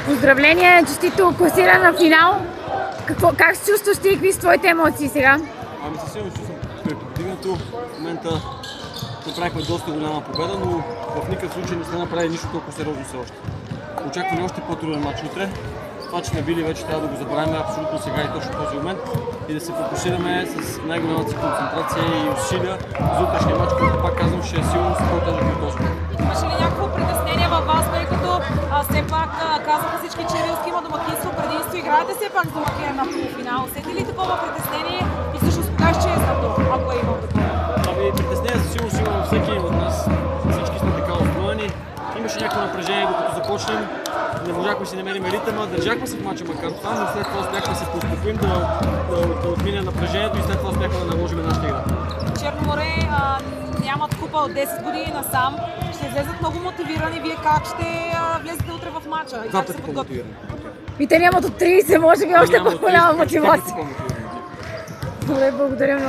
Поздравления, честито класиране на финал. Как се чувстваш ти и какви са твоите емоции сега? Ами със сигурност чувствам преподигнато. В момента направихме доста голяма победа, но в никакъв случай не сме направили нищо толкова сериозно все още. Очакваме още по-труден матч утре. Това, че сме били вече, трябва да го забравим абсолютно сега и точно в този момент и да се фокусираме с най-голямата си концентрация и усилия за утрешния матч, който пак казвам, ще е силно с по-тежък от този. Имаше ли някакво притеснение във вас, тъй като все пак казаха всички, че Рилски има домакинство, предимство, играете все пак с домакина на полуфинал. Усети ли такова притеснение и всъщност кога ще е за това, ако е имал такова? Ами притеснение със сигурност има във всеки един от нас. Всички сме така устроени. Имаше някакво напрежение, докато започнем. Не можахме си намерим ритъма, държахме се в мача макар това, но след това успяхме да се поуспокоим, да отмине напрежението и след това успяхме да наложим нашата игра. Черноморе нямат купа от 10 години насам. Ще излезат много мотивирани. Вие как ще влезете утре в мача? Два пъти по-мотивирани. Те нямат от 30, може би още по-голяма мотивация. По-мотивирани. Добре, благодаря много.